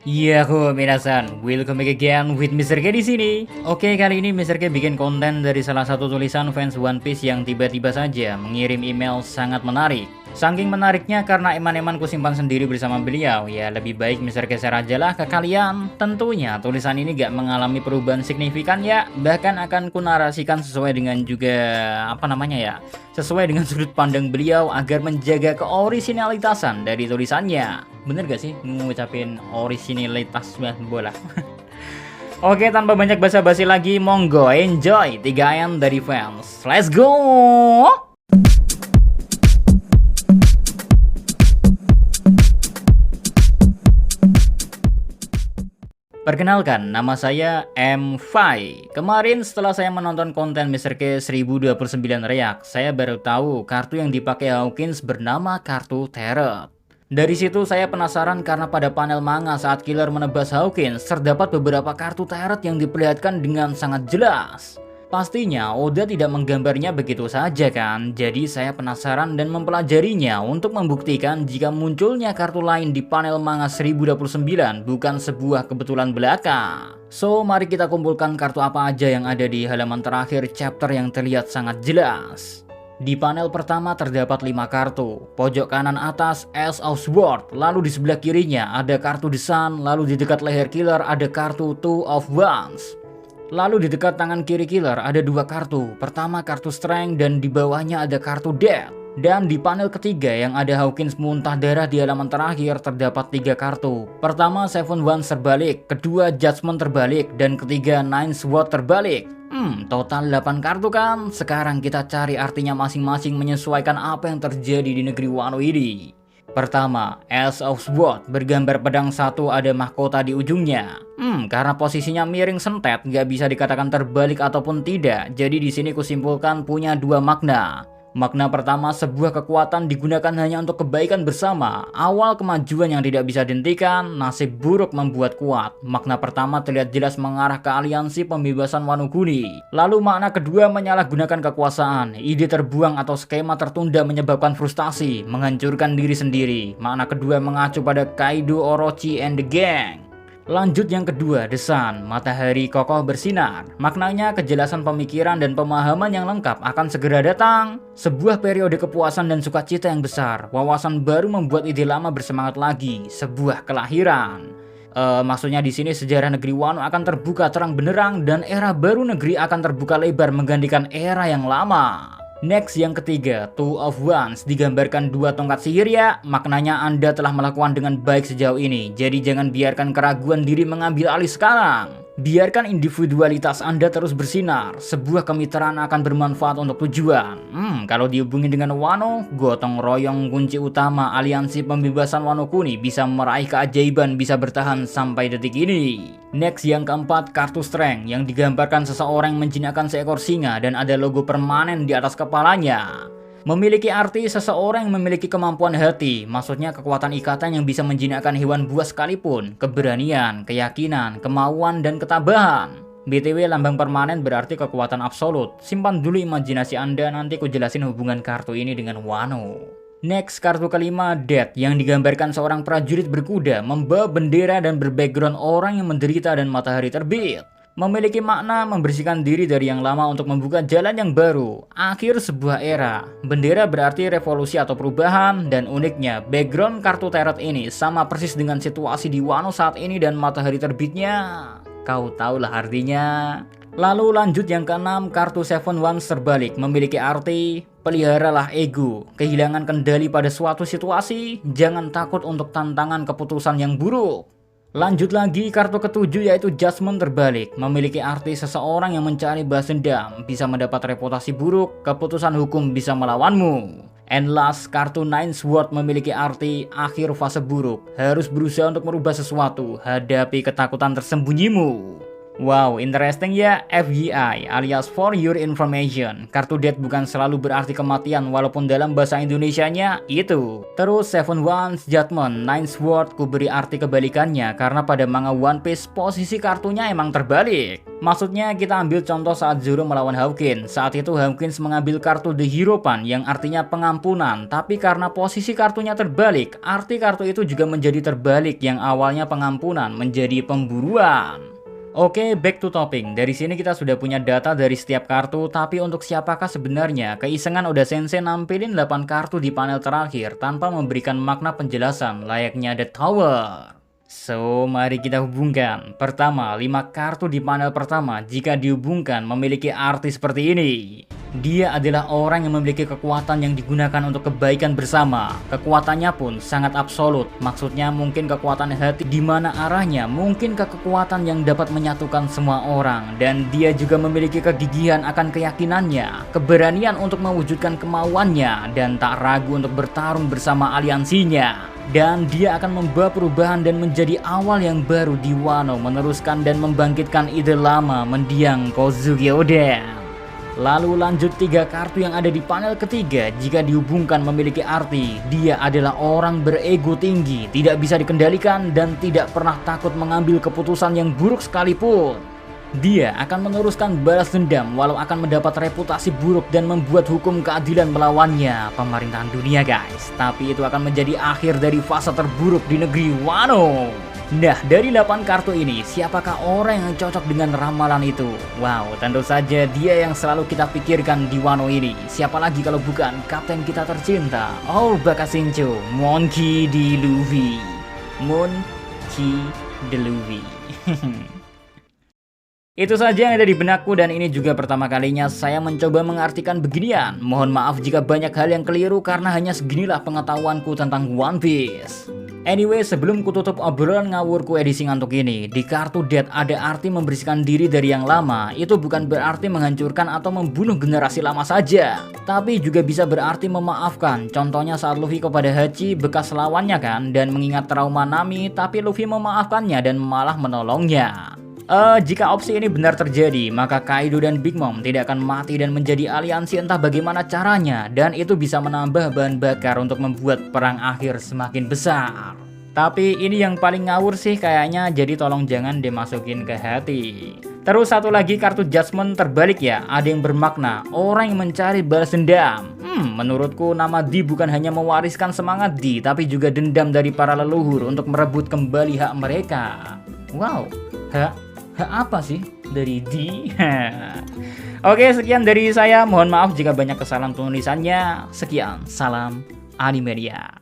Yahoo minasan, welcome back again with Mr. K di sini. Oke, kali ini Mr. K bikin konten dari salah satu tulisan fans One Piece yang tiba-tiba saja mengirim email sangat menarik. Saking menariknya karena eman-eman ku simpan sendiri bersama beliau, ya lebih baik Mr. K share aja lah ke kalian. Tentunya tulisan ini gak mengalami perubahan signifikan ya, bahkan akan ku narasikan sesuai dengan juga sesuai dengan sudut pandang beliau agar menjaga keorisinalitasan dari tulisannya. Bener gak sih ngucapin orisinalitas bola? Oke, tanpa banyak basa-basi lagi, monggo enjoy 3M dari fans. Let's go! Perkenalkan, nama saya M. Fai. Kemarin setelah saya menonton konten Mr. K 1029 React, saya baru tahu kartu yang dipakai Hawkins bernama kartu Terror. Dari situ saya penasaran karena pada panel manga saat Killer menebas Hawkins, terdapat beberapa kartu Terror yang diperlihatkan dengan sangat jelas. Pastinya Oda tidak menggambarnya begitu saja kan, jadi saya penasaran dan mempelajarinya untuk membuktikan jika munculnya kartu lain di panel manga 1029 bukan sebuah kebetulan belaka. So, mari kita kumpulkan kartu apa aja yang ada di halaman terakhir chapter yang terlihat sangat jelas. Di panel pertama terdapat 5 kartu, pojok kanan atas Ace of Swords, lalu di sebelah kirinya ada kartu The Sun, lalu di dekat leher Killer ada kartu Two of Wands. Lalu di dekat tangan kiri Killer ada 2 kartu, pertama kartu Strength dan di bawahnya ada kartu Death. Dan di panel ketiga yang ada Hawkins muntah darah di halaman terakhir terdapat 3 kartu. Pertama Seven Wands terbalik, kedua Judgment terbalik, dan ketiga Nine Swords terbalik. Total 8 kartu kan? Sekarang kita cari artinya masing-masing menyesuaikan apa yang terjadi di negeri Wano ini. Pertama, Ace of Swords bergambar pedang satu ada mahkota di ujungnya. Karena posisinya miring sentet, nggak bisa dikatakan terbalik ataupun tidak. Jadi di sini kusimpulkan punya 2 makna. Makna pertama, sebuah kekuatan digunakan hanya untuk kebaikan bersama. Awal kemajuan yang tidak bisa dihentikan, nasib buruk membuat kuat. Makna pertama terlihat jelas mengarah ke aliansi pembebasan Wano Kuni. Lalu makna kedua, menyalahgunakan kekuasaan. Ide terbuang atau skema tertunda menyebabkan frustasi, menghancurkan diri sendiri. Makna kedua mengacu pada Kaido, Orochi, and the Gang. Lanjut yang kedua, The Sun, matahari kokoh bersinar. Maknanya kejelasan pemikiran dan pemahaman yang lengkap akan segera datang. Sebuah periode kepuasan dan sukacita yang besar. Wawasan baru membuat ide lama bersemangat lagi. Sebuah kelahiran. Maksudnya di sini sejarah negeri Wano akan terbuka terang benderang dan era baru negeri akan terbuka lebar menggantikan era yang lama. Next yang ketiga, Two of Wands digambarkan 2 tongkat sihir ya. Maknanya Anda telah melakukan dengan baik sejauh ini. Jadi jangan biarkan keraguan diri mengambil alih sekarang. Biarkan individualitas Anda terus bersinar. Sebuah kemitraan akan bermanfaat untuk tujuan. Kalau dihubungi dengan Wano, gotong royong kunci utama aliansi pembebasan Wano Kuni bisa meraih keajaiban bisa bertahan sampai detik ini. Next yang keempat, kartu Strength yang digambarkan seseorang menjinakkan seekor singa dan ada logo permanen di atas kepalanya. Memiliki arti seseorang yang memiliki kemampuan hati, maksudnya kekuatan ikatan yang bisa menjinakkan hewan buas sekalipun, keberanian, keyakinan, kemauan, dan ketabahan. BTW lambang permanen berarti kekuatan absolut. Simpan dulu imajinasi Anda, nanti ku jelasin hubungan kartu ini dengan Wano. Next, kartu kelima, Death, yang digambarkan seorang prajurit berkuda, membawa bendera dan berbackground orang yang menderita dan matahari terbit. Memiliki makna membersihkan diri dari yang lama untuk membuka jalan yang baru. Akhir sebuah era. Bendera berarti revolusi atau perubahan. Dan uniknya, background kartu Terror ini sama persis dengan situasi di Wano saat ini dan matahari terbitnya. Kau tahulah artinya. Lalu lanjut yang keenam, kartu Seven Wands terbalik memiliki arti peliharalah ego, kehilangan kendali pada suatu situasi, jangan takut untuk tantangan keputusan yang buruk. Lanjut lagi, kartu ketujuh yaitu Judgment terbalik, memiliki arti seseorang yang mencari balas dendam, bisa mendapat reputasi buruk, keputusan hukum bisa melawanmu. And last, kartu Nine Swords memiliki arti akhir fase buruk, harus berusaha untuk merubah sesuatu, hadapi ketakutan tersembunyimu. Wow, interesting ya. FYI alias for your information. Kartu death bukan selalu berarti kematian walaupun dalam bahasa Indonesianya itu. Terus Seven Wands Judgment Nine Sword ku beri arti kebalikannya karena pada manga One Piece posisi kartunya emang terbalik. Maksudnya kita ambil contoh saat Zoro melawan Hawkins. Saat itu Hawkins mengambil kartu The Hero Pan yang artinya pengampunan, tapi karena posisi kartunya terbalik, arti kartu itu juga menjadi terbalik yang awalnya pengampunan menjadi pemburuan. Oke, back to topping. Dari sini kita sudah punya data dari setiap kartu, tapi untuk siapakah sebenarnya? Keisengan Oda Sensei nampilin 8 kartu di panel terakhir tanpa memberikan makna penjelasan layaknya The Tower. So, mari kita hubungkan. Pertama, 5 kartu di panel pertama jika dihubungkan memiliki arti seperti ini. Dia adalah orang yang memiliki kekuatan yang digunakan untuk kebaikan bersama. Kekuatannya pun sangat absolut. Maksudnya mungkin kekuatan hati di mana arahnya mungkin ke kekuatan yang dapat menyatukan semua orang. Dan dia juga memiliki kegigihan akan keyakinannya, keberanian untuk mewujudkan kemauannya, dan tak ragu untuk bertarung bersama aliansinya. Dan dia akan membawa perubahan dan menjadi awal yang baru di Wano, meneruskan dan membangkitkan ide lama mendiang Kozuki Oden. Lalu lanjut 3 kartu yang ada di panel ketiga jika dihubungkan memiliki arti. Dia adalah orang berego tinggi, tidak bisa dikendalikan dan tidak pernah takut mengambil keputusan yang buruk sekalipun. Dia akan meneruskan balas dendam walau akan mendapat reputasi buruk dan membuat hukum keadilan melawannya, pemerintahan dunia guys. Tapi itu akan menjadi akhir dari fase terburuk di negeri Wano. Nah, dari 8 kartu ini, siapakah orang yang cocok dengan ramalan itu? Wow, tentu saja dia yang selalu kita pikirkan di Wano ini. Siapa lagi kalau bukan kapten kita tercinta, All Bakasincho, Monkey D. Luffy. Monkey D. Luffy. Itu saja yang ada di benakku dan ini juga pertama kalinya saya mencoba mengartikan beginian. Mohon maaf jika banyak hal yang keliru karena hanya seginilah pengetahuanku tentang One Piece. Anyway, sebelum kututup obrolan ngawurku edisi ngantuk ini, di kartu Death ada arti membersihkan diri dari yang lama. Itu bukan berarti menghancurkan atau membunuh generasi lama saja, tapi juga bisa berarti memaafkan. Contohnya saat Luffy kepada Hachi, bekas lawannya kan, dan mengingat trauma Nami, tapi Luffy memaafkannya dan malah menolongnya. Jika opsi ini benar terjadi, maka Kaido dan Big Mom tidak akan mati dan menjadi aliansi entah bagaimana caranya, dan itu bisa menambah bahan bakar untuk membuat perang akhir semakin besar. Tapi ini yang paling ngawur sih kayaknya, jadi tolong jangan dimasukin ke hati. Terus satu lagi kartu Judgment terbalik ya, ada yang bermakna orang yang mencari balas dendam. Menurutku nama D bukan hanya mewariskan semangat D, tapi juga dendam dari para leluhur untuk merebut kembali hak mereka. Wow, hak apa sih dari D? Oke, sekian dari saya. Mohon maaf jika banyak kesalahan penulisannya. Sekian, salam Animedia.